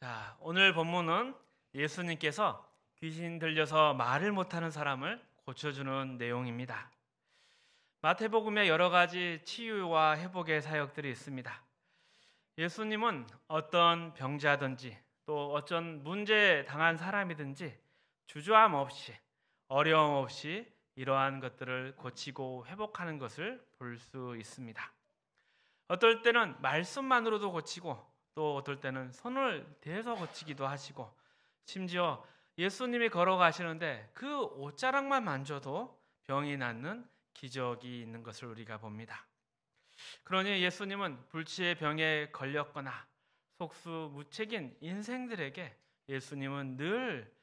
자, 오늘 본문은 예수님께서 귀신 들려서 말을 못하는 사람을 고쳐주는 내용입니다. 마태복음에 여러 가지 치유와 회복의 사역들이 있습니다. 예수님은 어떤 병자든지 또 어떤 문제 당한 사람이든지 주저함 없이 어려움 없이 이러한 것들을 고치고 회복하는 것을 볼 수 있습니다. 어떨 때는 말씀만으로도 고치고 또 어떨 때는 손을 대서 고치기도 하시고 심지어 예수님이 걸어가시는데 그 옷자락만 만져도 병이 낫는 기적이 있는 것을 우리가 봅니다. 그러니 예수님은 불치의 병에 걸렸거나 속수무책인 인생들에게 예수님은 늘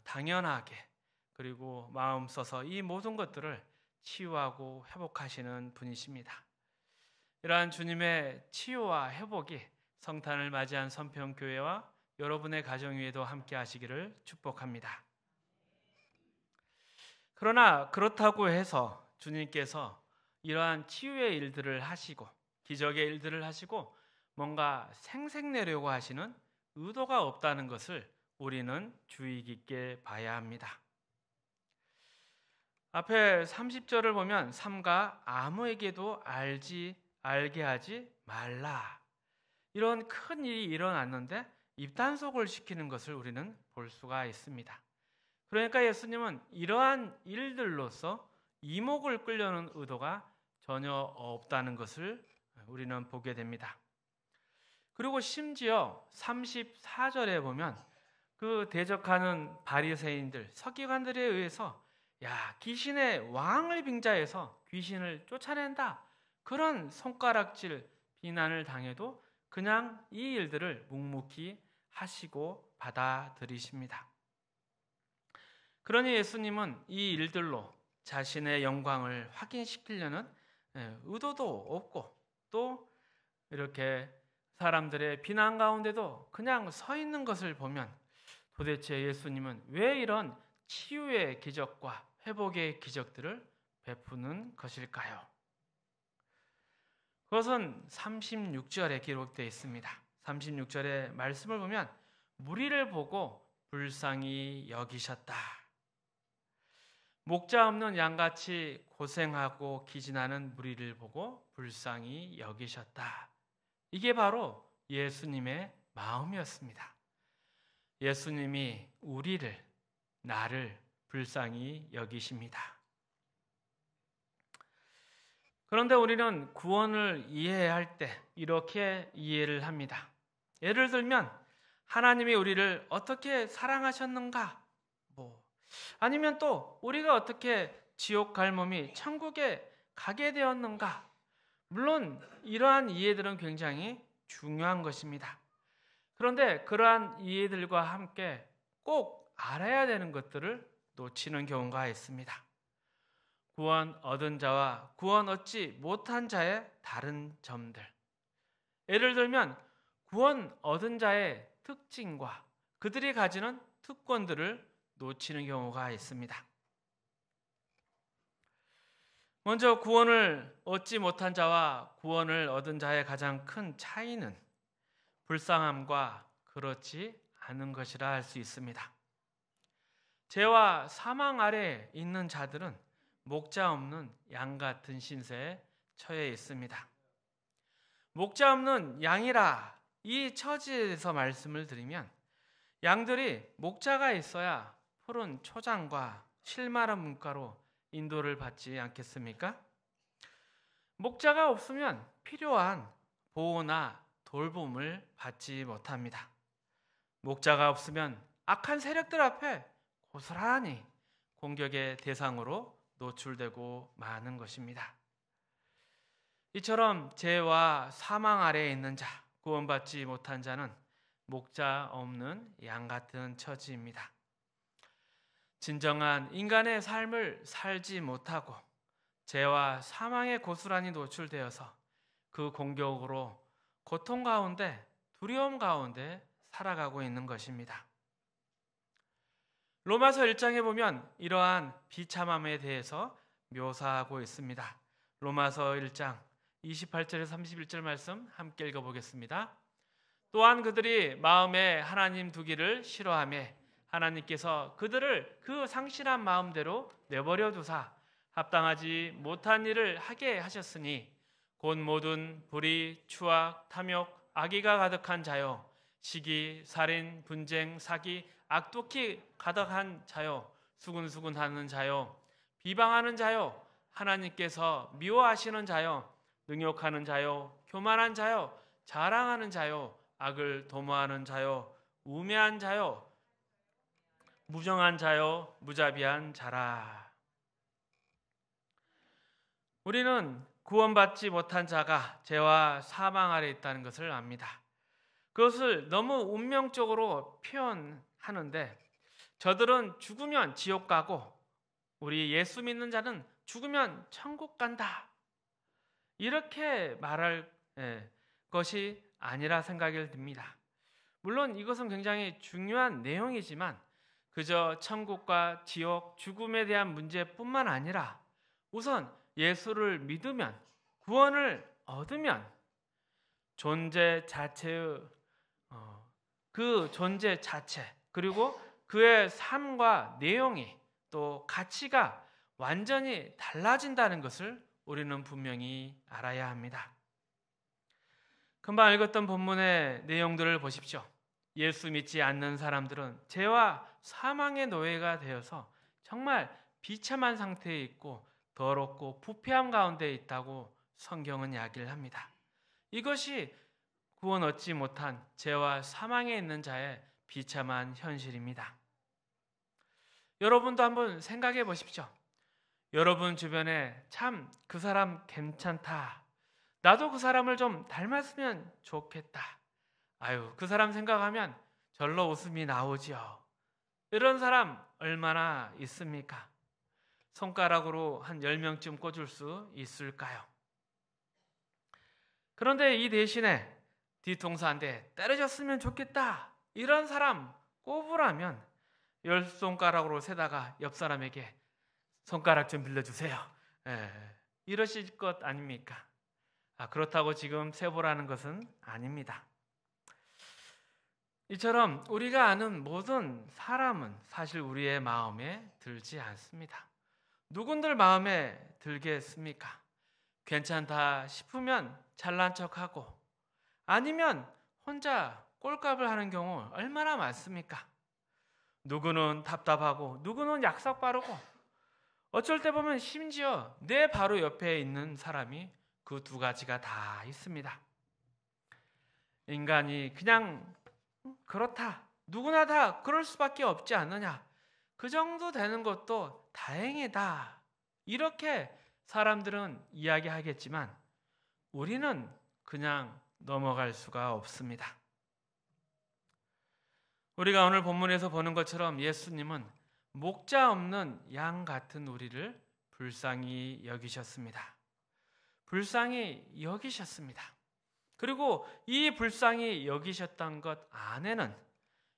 당연하게 그리고 마음 써서 이 모든 것들을 치유하고 회복하시는 분이십니다. 이러한 주님의 치유와 회복이 성탄을 맞이한 선평교회와 여러분의 가정 위에도 함께 하시기를 축복합니다. 그러나 그렇다고 해서 주님께서 이러한 치유의 일들을 하시고 기적의 일들을 하시고 뭔가 생색내려고 하시는 의도가 없다는 것을 우리는 주의 깊게 봐야 합니다. 앞에 30절을 보면 삼가 아무에게도 알게 하지 말라. 이런 큰 일이 일어났는데 입단속을 시키는 것을 우리는 볼 수가 있습니다. 그러니까 예수님은 이러한 일들로서 이목을 끌려는 의도가 전혀 없다는 것을 우리는 보게 됩니다. 그리고 심지어 34절에 보면 그 대적하는 바리새인들, 서기관들에 의해서 귀신의 왕을 빙자해서 귀신을 쫓아낸다. 그런 손가락질 비난을 당해도 그냥 이 일들을 묵묵히 하시고 받아들이십니다. 그러니 예수님은 이 일들로 자신의 영광을 확인시키려는 의도도 없고 또 이렇게 사람들의 비난 가운데도 그냥 서 있는 것을 보면 도대체 예수님은 왜 이런 치유의 기적과 회복의 기적들을 베푸는 것일까요? 그것은 36절에 기록되어 있습니다. 36절의 말씀을 보면 무리를 보고 불쌍히 여기셨다. 목자 없는 양같이 고생하고 기진하는 무리를 보고 불쌍히 여기셨다. 이게 바로 예수님의 마음이었습니다. 예수님이 나를 불쌍히 여기십니다. 그런데 우리는 구원을 이해할 때 이렇게 이해를 합니다. 예를 들면 하나님이 우리를 어떻게 사랑하셨는가? 아니면 또 우리가 어떻게 지옥 갈 몸이 천국에 가게 되었는가? 물론 이러한 이해들은 굉장히 중요한 것입니다. 그런데 그러한 이해들과 함께 꼭 알아야 되는 것들을 놓치는 경우가 있습니다. 구원 얻은 자와 구원 얻지 못한 자의 다른 점들. 예를 들면 구원 얻은 자의 특징과 그들이 가지는 특권들을 놓치는 경우가 있습니다. 먼저 구원을 얻지 못한 자와 구원을 얻은 자의 가장 큰 차이는 불쌍함과 그렇지 않은 것이라 할 수 있습니다. 죄와 사망 아래에 있는 자들은 목자 없는 양 같은 신세에 처해 있습니다. 목자 없는 양이라 이 처지에서 말씀을 드리면 양들이 목자가 있어야 푸른 초장과 실마른 문가로 인도를 받지 않겠습니까? 목자가 없으면 필요한 보호나 돌봄을 받지 못합니다. 목자가 없으면 악한 세력들 앞에 고스란히 공격의 대상으로 노출되고 마는 것입니다. 이처럼 죄와 사망 아래에 있는 자, 구원받지 못한 자는 목자 없는 양 같은 처지입니다. 진정한 인간의 삶을 살지 못하고 죄와 사망에 고스란히 노출되어서 그 공격으로 고통 가운데 두려움 가운데 살아가고 있는 것입니다. 로마서 1장에 보면 이러한 비참함에 대해서 묘사하고 있습니다. 로마서 1장 28절에서 31절 말씀 함께 읽어보겠습니다. 또한 그들이 마음에 하나님 두기를 싫어하며 하나님께서 그들을 그 상실한 마음대로 내버려 두사 합당하지 못한 일을 하게 하셨으니 곧 모든 불의, 추악, 탐욕, 악의가 가득한 자요, 시기, 살인, 분쟁, 사기, 악독히 가득한 자요, 수군수군하는 자요, 비방하는 자요, 하나님께서 미워하시는 자요, 능욕하는 자요, 교만한 자요, 자랑하는 자요, 악을 도모하는 자요, 우매한 자요, 무정한 자요, 무자비한 자라. 우리는 구원받지 못한 자가 죄와 사망 아래 있다는 것을 압니다. 그것을 너무 운명적으로 표현하는데 저들은 죽으면 지옥 가고 우리 예수 믿는 자는 죽으면 천국 간다, 이렇게 말할 것이 아니라 생각이 듭니다. 물론 이것은 굉장히 중요한 내용이지만 그저 천국과 지옥, 죽음에 대한 문제뿐만 아니라 우선 예수를 믿으면, 구원을 얻으면 존재 자체의 그 존재 자체, 그리고 그의 삶과 내용이 또 가치가 완전히 달라진다는 것을 우리는 분명히 알아야 합니다. 금방 읽었던 본문의 내용들을 보십시오. 예수 믿지 않는 사람들은 죄와 사망의 노예가 되어서 정말 비참한 상태에 있고 더럽고 부패함 가운데 있다고 성경은 이야기를 합니다. 이것이 구원 얻지 못한 죄와 사망에 있는 자의 비참한 현실입니다. 여러분도 한번 생각해 보십시오. 여러분 주변에 참 그 사람 괜찮다, 나도 그 사람을 좀 닮았으면 좋겠다, 아유 그 사람 생각하면 절로 웃음이 나오지요, 이런 사람 얼마나 있습니까? 손가락으로 한 10명쯤 꽂을 수 있을까요? 그런데 이 대신에 뒤통수 한 대 때려줬으면 좋겠다, 이런 사람 꼽으라면 10손가락으로 세다가 옆 사람에게 손가락 좀 빌려주세요, 이러실 것 아닙니까? 그렇다고 지금 세보라는 것은 아닙니다. 이처럼 우리가 아는 모든 사람은 사실 우리의 마음에 들지 않습니다. 누군들 마음에 들겠습니까? 괜찮다 싶으면 잘난 척하고 아니면 혼자 꼴값을 하는 경우 얼마나 많습니까? 누구는 답답하고 누구는 약삭 빠르고 어쩔 때 보면 심지어 내 바로 옆에 있는 사람이 그 두 가지가 다 있습니다. 인간이 그냥 그렇다, 누구나 다 그럴 수밖에 없지 않느냐, 그 정도 되는 것도 다행이다, 이렇게 사람들은 이야기하겠지만 우리는 그냥 넘어갈 수가 없습니다. 우리가 오늘 본문에서 보는 것처럼 예수님은 목자 없는 양 같은 우리를 불쌍히 여기셨습니다. 불쌍히 여기셨습니다. 그리고 이 불쌍히 여기셨던 것 안에는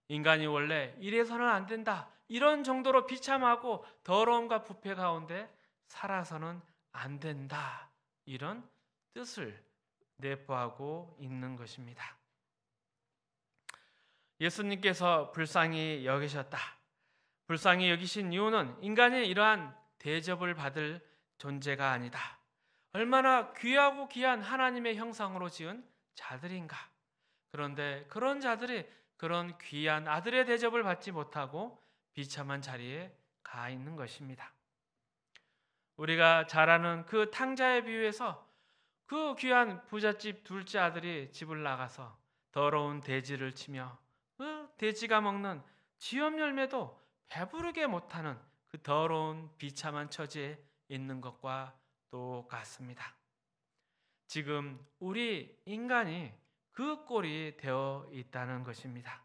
인간이 원래 이래서는 안 된다, 이런 정도로 비참하고 더러움과 부패 가운데 살아서는 안 된다, 이런 뜻을 내포하고 있는 것입니다. 예수님께서 불쌍히 여기셨다, 불쌍히 여기신 이유는 인간이 이러한 대접을 받을 존재가 아니다, 얼마나 귀하고 귀한 하나님의 형상으로 지은 자들인가. 그런데 그런 자들이 그런 귀한 아들의 대접을 받지 못하고 비참한 자리에 가 있는 것입니다. 우리가 잘 아는 그 탕자의 비유에서 그 귀한 부잣집 둘째 아들이 집을 나가서 더러운 돼지를 치며 그 돼지가 먹는 지엄 열매도 배부르게 못하는 그 더러운 비참한 처지에 있는 것과 똑같습니다. 지금 우리 인간이 그 꼴이 되어 있다는 것입니다.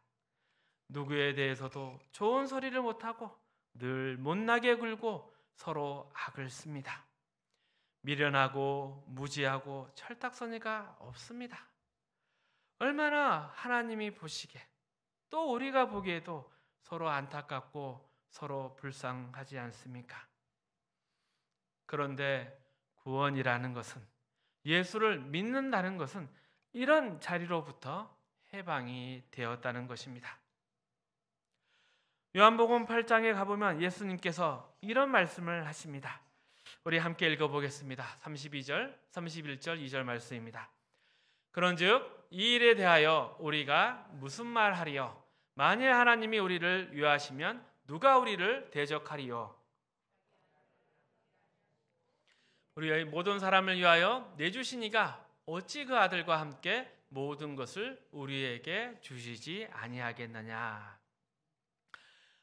누구에 대해서도 좋은 소리를 못하고 늘 못나게 굴고 서로 악을 씁니다. 미련하고 무지하고 철딱서니가 없습니다. 얼마나 하나님이 보시기에 또 우리가 보기에도 서로 안타깝고 서로 불쌍하지 않습니까? 그런데 구원이라는 것은, 예수를 믿는다는 것은 이런 자리로부터 해방이 되었다는 것입니다. 요한복음 8장에 가보면 예수님께서 이런 말씀을 하십니다. 우리 함께 읽어보겠습니다. 32절, 31절, 2절 말씀입니다. 그런즉 이 일에 대하여 우리가 무슨 말하리요? 만일 하나님이 우리를 위하시면 누가 우리를 대적하리요? 우리의 모든 사람을 위하여 내주시니가 어찌 그 아들과 함께 모든 것을 우리에게 주시지 아니하겠느냐.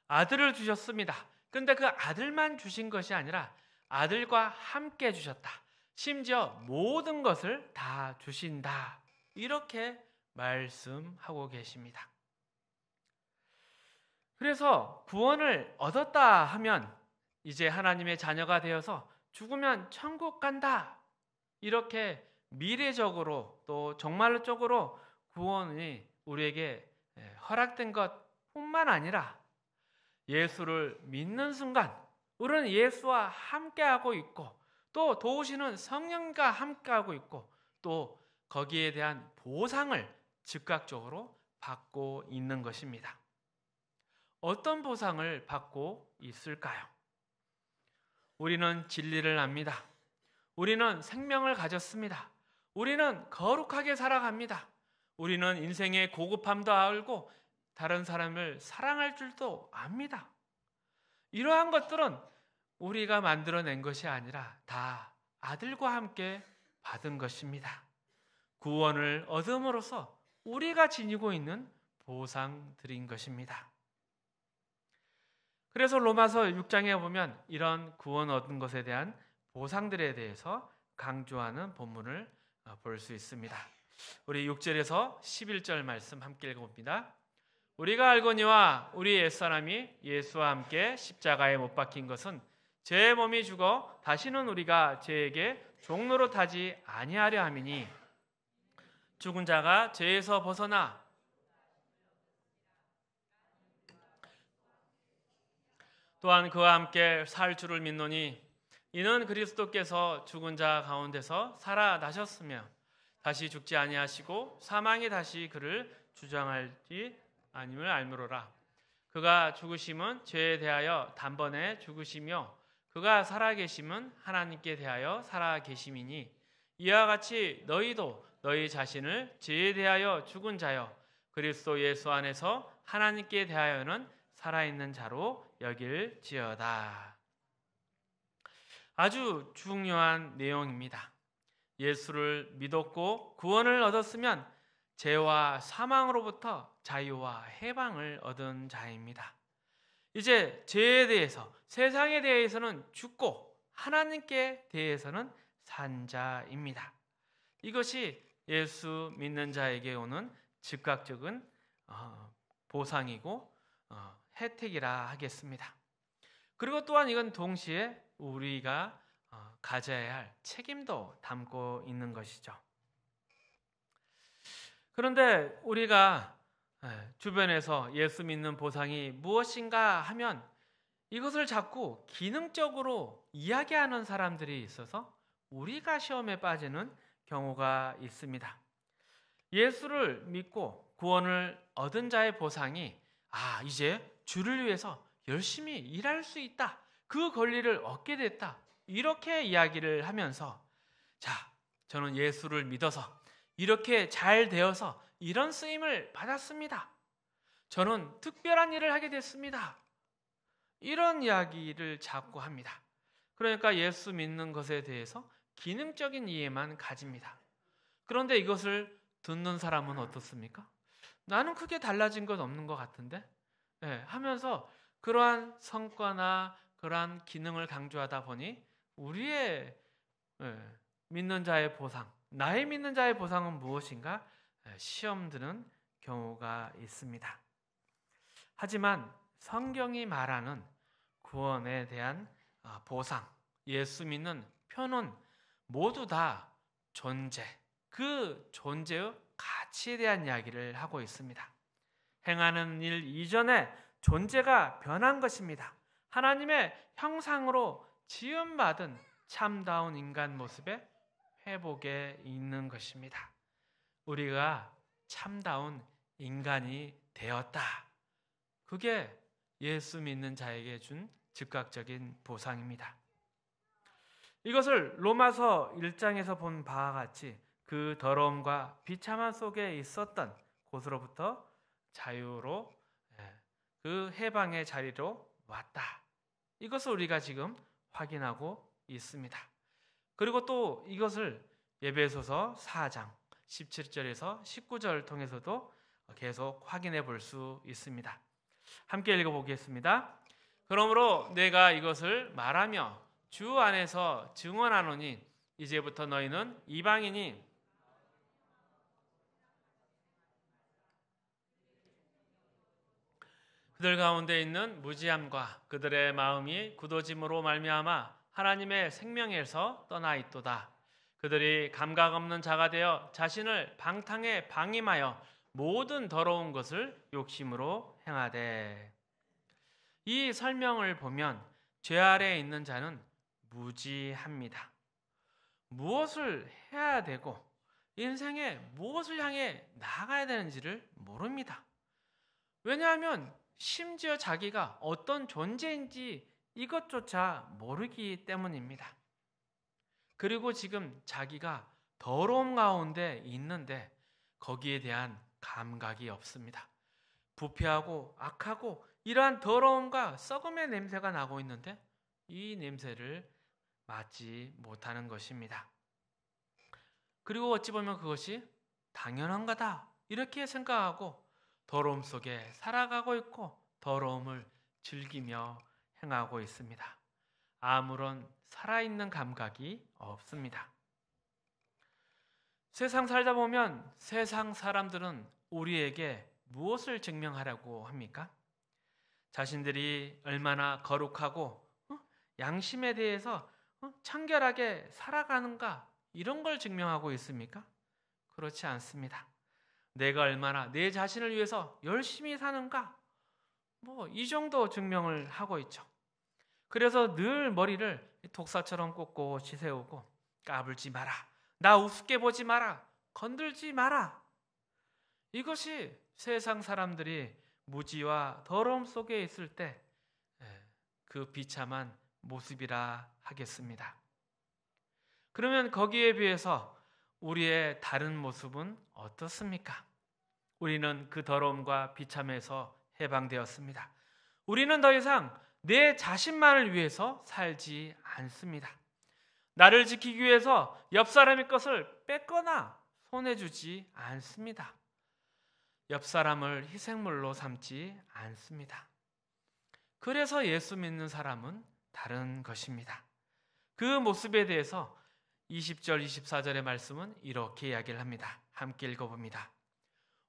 아들을 주셨습니다. 그런데 그 아들만 주신 것이 아니라 아들과 함께 주셨다. 심지어 모든 것을 다 주신다. 이렇게 말씀하고 계십니다. 그래서 구원을 얻었다 하면 이제 하나님의 자녀가 되어서 죽으면 천국 간다. 이렇게 미래적으로 또 정말적으로 구원이 우리에게 허락된 것뿐만 아니라 예수를 믿는 순간 우리는 예수와 함께하고 있고 또 도우시는 성령과 함께하고 있고 또 거기에 대한 보상을 즉각적으로 받고 있는 것입니다. 어떤 보상을 받고 있을까요? 우리는 진리를 압니다. 우리는 생명을 가졌습니다. 우리는 거룩하게 살아갑니다. 우리는 인생의 고급함도 알고 다른 사람을 사랑할 줄도 압니다. 이러한 것들은 우리가 만들어낸 것이 아니라 다 아들과 함께 받은 것입니다. 구원을 얻음으로써 우리가 지니고 있는 보상들인 것입니다. 그래서 로마서 6장에 보면 이런 구원 얻은 것에 대한 보상들에 대해서 강조하는 본문을 볼 수 있습니다. 우리 6절에서 11절 말씀 함께 읽어봅니다. 우리가 알거니와 우리 옛사람이 예수와 함께 십자가에 못 박힌 것은 죄의 몸이 죽어 다시는 우리가 죄에게 종노릇하지 아니하려 함이니 죽은 자가 죄에서 벗어나 또한 그와 함께 살 줄을 믿노니 이는 그리스도께서 죽은 자 가운데서 살아나셨으며 다시 죽지 아니하시고 사망이 다시 그를 주장할지 아님을 알므로라. 그가 죽으심은 죄에 대하여 단번에 죽으시며 그가 살아계심은 하나님께 대하여 살아계심이니 이와 같이 너희도 너희 자신을 죄에 대하여 죽은 자여 그리스도 예수 안에서 하나님께 대하여는 살아있는 자로 여길지어다. 아주 중요한 내용입니다. 예수를 믿었고 구원을 얻었으면 죄와 사망으로부터 자유와 해방을 얻은 자입니다. 이제 죄에 대해서 세상에 대해서는 죽고 하나님께 대해서는 산 자입니다. 이것이 예수 믿는 자에게 오는 즉각적인 보상이고 혜택이라 하겠습니다. 그리고 또한 이건 동시에 우리가 가져야 할 책임도 담고 있는 것이죠. 그런데 우리가 주변에서 예수 믿는 보상이 무엇인가 하면 이것을 자꾸 기능적으로 이야기하는 사람들이 있어서 우리가 시험에 빠지는 경우가 있습니다. 예수를 믿고 구원을 얻은 자의 보상이 이제 주를 위해서 열심히 일할 수 있다. 그 권리를 얻게 됐다. 이렇게 이야기를 하면서 저는 예수를 믿어서 이렇게 잘 되어서 이런 쓰임을 받았습니다. 저는 특별한 일을 하게 됐습니다. 이런 이야기를 자꾸 합니다. 그러니까 예수 믿는 것에 대해서 기능적인 이해만 가집니다. 그런데 이것을 듣는 사람은 어떻습니까? 나는 크게 달라진 건 없는 것 같은데 하면서 그러한 성과나 그러한 기능을 강조하다 보니 우리의 믿는 자의 보상, 나의 믿는 자의 보상은 무엇인가 시험 드는 경우가 있습니다. 하지만 성경이 말하는 구원에 대한 보상, 예수 믿는 표는 모두 다 존재, 그 존재의 가치에 대한 이야기를 하고 있습니다. 행하는 일 이전에 존재가 변한 것입니다. 하나님의 형상으로 지음받은 참다운 인간 모습의 회복에 있는 것입니다. 우리가 참다운 인간이 되었다. 그게 예수 믿는 자에게 준 즉각적인 보상입니다. 이것을 로마서 1장에서 본 바와 같이 그 더러움과 비참함 속에 있었던 곳으로부터 자유로 그 해방의 자리로 왔다. 이것을 우리가 지금 확인하고 있습니다. 그리고 또 이것을 에베소서 4장 17절에서 19절 통해서도 계속 확인해 볼 수 있습니다. 함께 읽어보겠습니다. 그러므로 내가 이것을 말하며 주 안에서 증언하노니 이제부터 너희는 이방인이 그들 가운데 있는 무지함과 그들의 마음이 굳어짐으로 말미암아 하나님의 생명에서 떠나 있도다. 그들이 감각 없는 자가 되어 자신을 방탕에 방임하여 모든 더러운 것을 욕심으로 행하되. 이 설명을 보면 죄 아래에 있는 자는 무지합니다. 무엇을 해야 되고 인생에 무엇을 향해 나아가야 되는지를 모릅니다. 왜냐하면 심지어 자기가 어떤 존재인지 이것조차 모르기 때문입니다. 그리고 지금 자기가 더러움 가운데 있는데 거기에 대한 감각이 없습니다. 부패하고 악하고 이러한 더러움과 썩음의 냄새가 나고 있는데 이 냄새를 맡지 못하는 것입니다. 그리고 어찌 보면 그것이 당연한 거다 이렇게 생각하고 더러움 속에 살아가고 있고 더러움을 즐기며 행하고 있습니다. 아무런 살아있는 감각이 없습니다. 세상 살다 보면 세상 사람들은 우리에게 무엇을 증명하려고 합니까? 자신들이 얼마나 거룩하고 양심에 대해서 청결하게 살아가는가 이런 걸 증명하고 있습니까? 그렇지 않습니다. 내가 얼마나 내 자신을 위해서 열심히 사는가 이 정도 증명을 하고 있죠. 그래서 늘 머리를 독사처럼 꼿꼿이 세우고 까불지 마라, 나 우습게 보지 마라, 건들지 마라. 이것이 세상 사람들이 무지와 더러움 속에 있을 때 그 비참한 모습이라 하겠습니다. 그러면 거기에 비해서 우리의 다른 모습은 어떻습니까? 우리는 그 더러움과 비참에서 해방되었습니다. 우리는 더 이상 내 자신만을 위해서 살지 않습니다. 나를 지키기 위해서 옆 사람의 것을 뺏거나 손해주지 않습니다. 옆 사람을 희생물로 삼지 않습니다. 그래서 예수 믿는 사람은 다른 것입니다. 그 모습에 대해서 20절, 24절의 말씀은 이렇게 이야기를 합니다. 함께 읽어봅니다.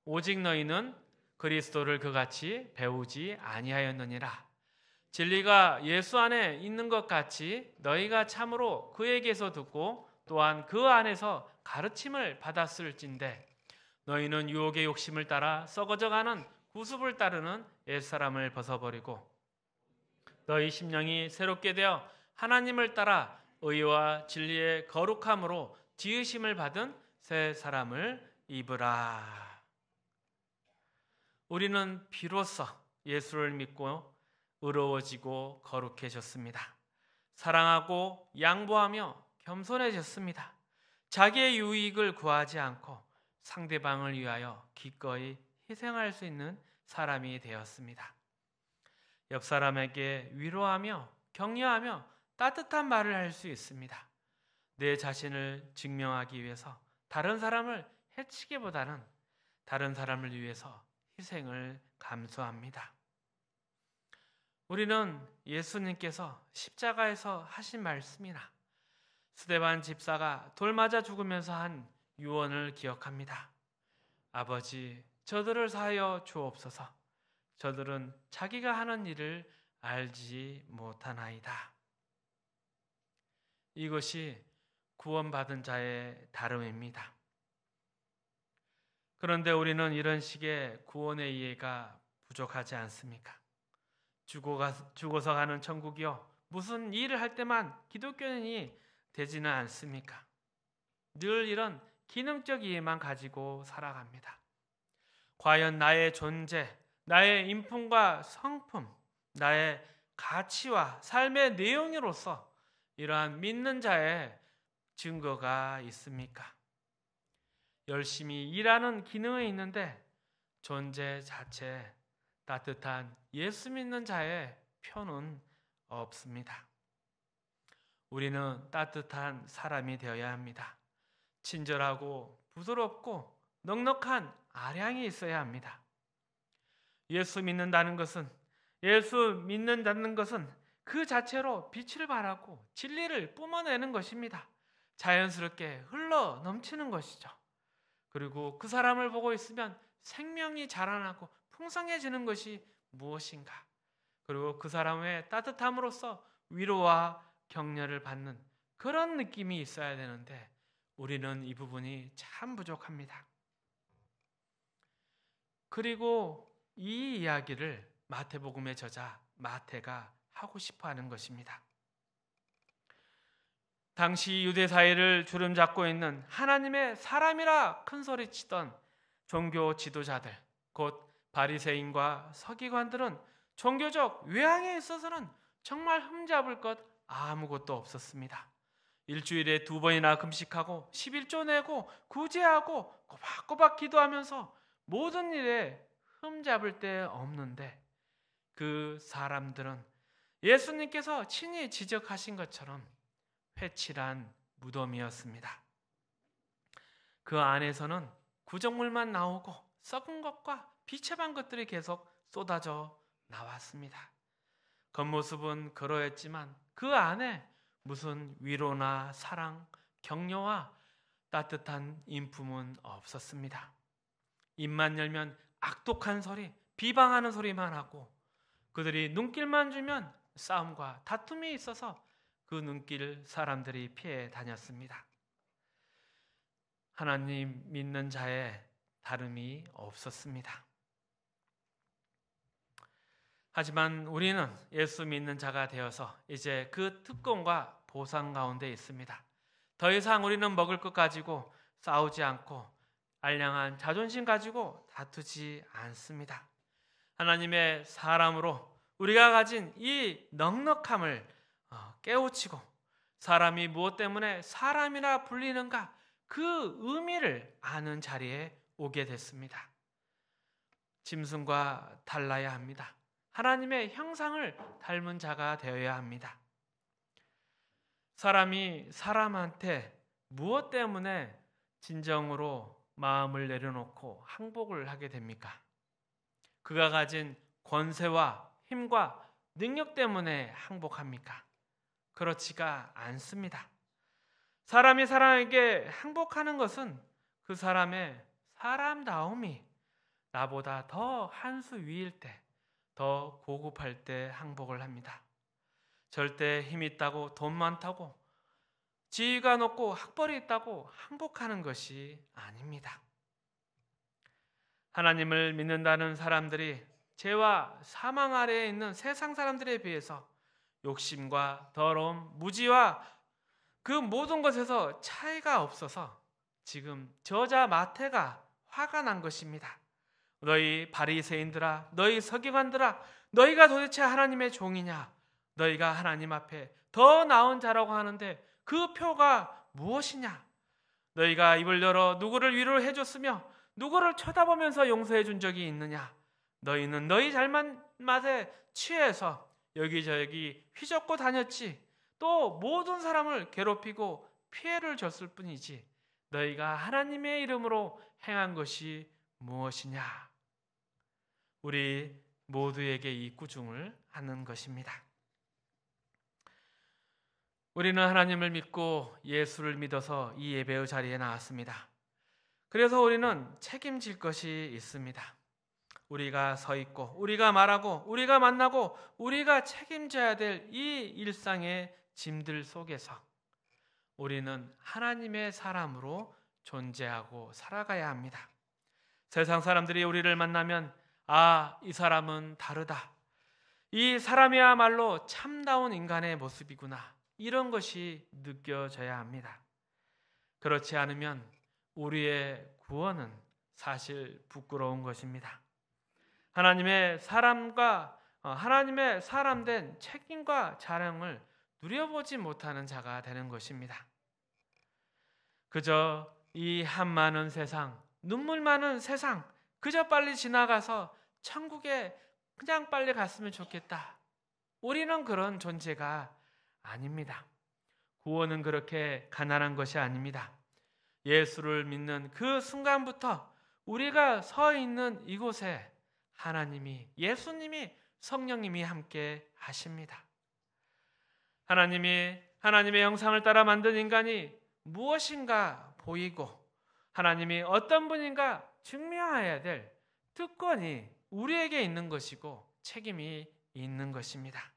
오직 너희는 그리스도를 그같이 배우지 아니하였느니라. 진리가 예수 안에 있는 것 같이 너희가 참으로 그에게서 듣고 또한 그 안에서 가르침을 받았을진데 너희는 유혹의 욕심을 따라 썩어져가는 구습을 따르는 옛사람을 벗어버리고 너희 심령이 새롭게 되어 하나님을 따라 의와 진리의 거룩함으로 지으심을 받은 새 사람을 입으라. 우리는 비로소 예수를 믿고 의로워지고 거룩해졌습니다. 사랑하고 양보하며 겸손해졌습니다. 자기의 유익을 구하지 않고 상대방을 위하여 기꺼이 희생할 수 있는 사람이 되었습니다. 옆 사람에게 위로하며 격려하며 따뜻한 말을 할 수 있습니다. 내 자신을 증명하기 위해서 다른 사람을 해치기보다는 다른 사람을 위해서 희생을 감수합니다. 우리는 예수님께서 십자가에서 하신 말씀이나 스데반 집사가 돌 맞아 죽으면서 한 유언을 기억합니다. 아버지, 저들을 사하여 주옵소서. 저들은 자기가 하는 일을 알지 못하나이다. 이것이 구원받은 자의 다름입니다. 그런데 우리는 이런 식의 구원의 이해가 부족하지 않습니까? 죽어서 가는 천국이요, 무슨 일을 할 때만 기독교인이 되지는 않습니까? 늘 이런 기능적 이해만 가지고 살아갑니다. 과연 나의 존재, 나의 인품과 성품, 나의 가치와 삶의 내용으로서 이러한 믿는 자의 증거가 있습니까? 열심히 일하는 기능은 있는데 존재 자체 따뜻한 예수 믿는 자의 표는 없습니다. 우리는 따뜻한 사람이 되어야 합니다. 친절하고 부드럽고 넉넉한 아량이 있어야 합니다. 예수 믿는다는 것은 그 자체로 빛을 발하고 진리를 뿜어내는 것입니다. 자연스럽게 흘러 넘치는 것이죠. 그리고 그 사람을 보고 있으면 생명이 자라나고 풍성해지는 것이 무엇인가? 그리고 그 사람의 따뜻함으로써 위로와 격려를 받는 그런 느낌이 있어야 되는데 우리는 이 부분이 참 부족합니다. 그리고 이 이야기를 마태복음의 저자 마태가 하고 싶어 하는 것입니다. 당시 유대 사회를 주름잡고 있는 하나님의 사람이라 큰소리치던 종교 지도자들, 곧 바리새인과 서기관들은 종교적 외향에 있어서는 정말 흠잡을 것 아무것도 없었습니다. 일주일에 2번이나 금식하고 11조 내고 구제하고 꼬박꼬박 기도하면서 모든 일에 흠잡을 데 없는데 그 사람들은 예수님께서 친히 지적하신 것처럼 회칠한 무덤이었습니다. 그 안에서는 구정물만 나오고 썩은 것과 비참한 것들이 계속 쏟아져 나왔습니다. 겉모습은 그러했지만 그 안에 무슨 위로나 사랑, 격려와 따뜻한 인품은 없었습니다. 입만 열면 악독한 소리, 비방하는 소리만 하고 그들이 눈길만 주면 싸움과 다툼이 있어서 그 눈길을 사람들이 피해 다녔습니다. 하나님 믿는 자의 다름이 없었습니다. 하지만 우리는 예수 믿는 자가 되어서 이제 그 특권과 보상 가운데 있습니다. 더 이상 우리는 먹을 것 가지고 싸우지 않고 알량한 자존심 가지고 다투지 않습니다. 하나님의 사람으로 우리가 가진 이 넉넉함을 깨우치고 사람이 무엇 때문에 사람이라 불리는가 그 의미를 아는 자리에 오게 됐습니다. 짐승과 달라야 합니다. 하나님의 형상을 닮은 자가 되어야 합니다. 사람이 사람한테 무엇 때문에 진정으로 마음을 내려놓고 항복을 하게 됩니까? 그가 가진 권세와 힘과 능력 때문에 항복합니까? 그렇지가 않습니다. 사람이 사람에게 항복하는 것은 그 사람의 사람다움이 나보다 더 한 수 위일 때, 더 고급할 때 항복을 합니다. 절대 힘 있다고 돈 많다고 지위가 높고 학벌이 있다고 항복하는 것이 아닙니다. 하나님을 믿는다는 사람들이 죄와 사망 아래에 있는 세상 사람들에 비해서 욕심과 더러움, 무지와 그 모든 것에서 차이가 없어서 지금 저자 마태가 화가 난 것입니다. 너희 바리새인들아, 너희 서기관들아, 너희가 도대체 하나님의 종이냐? 너희가 하나님 앞에 더 나은 자라고 하는데 그 표가 무엇이냐? 너희가 입을 열어 누구를 위로해 줬으며 누구를 쳐다보면서 용서해 준 적이 있느냐? 너희는 너희 잘맛에 취해서 여기저기 휘젓고 다녔지. 또 모든 사람을 괴롭히고 피해를 줬을 뿐이지. 너희가 하나님의 이름으로 행한 것이 무엇이냐? 우리 모두에게 이 꾸중을 하는 것입니다. 우리는 하나님을 믿고 예수를 믿어서 이 예배의 자리에 나왔습니다. 그래서 우리는 책임질 것이 있습니다. 우리가 서 있고 우리가 말하고 우리가 만나고 우리가 책임져야 될 이 일상의 짐들 속에서 우리는 하나님의 사람으로 존재하고 살아가야 합니다. 세상 사람들이 우리를 만나면 이 사람은 다르다. 이 사람이야말로 참다운 인간의 모습이구나. 이런 것이 느껴져야 합니다. 그렇지 않으면 우리의 구원은 사실 부끄러운 것입니다. 하나님의 사람된 책임과 자랑을 누려보지 못하는 자가 되는 것입니다. 그저 이 한 많은 세상, 눈물 많은 세상, 그저 빨리 지나가서 천국에 그냥 빨리 갔으면 좋겠다. 우리는 그런 존재가 아닙니다. 구원은 그렇게 가난한 것이 아닙니다. 예수를 믿는 그 순간부터 우리가 서 있는 이곳에 하나님이, 예수님이, 성령님이 함께 하십니다. 하나님의 형상을 따라 만든 인간이 무엇인가 보이고 하나님이 어떤 분인가 증명해야 될 특권이 우리에게 있는 것이고 책임이 있는 것입니다.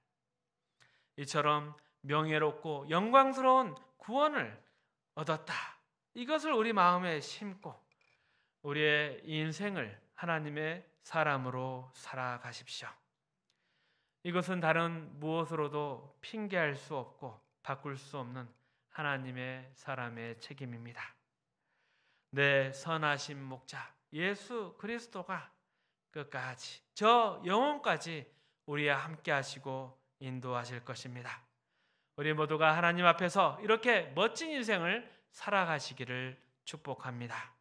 이처럼 명예롭고 영광스러운 구원을 얻었다. 이것을 우리 마음에 심고 우리의 인생을 하나님의 사람으로 살아가십시오. 이것은 다른 무엇으로도 핑계할 수 없고 바꿀 수 없는 하나님의 사람의 책임입니다. 내 선하신 목자 예수 그리스도가 끝까지, 저 영혼까지 우리와 함께 하시고 인도하실 것입니다. 우리 모두가 하나님 앞에서 이렇게 멋진 인생을 살아가시기를 축복합니다.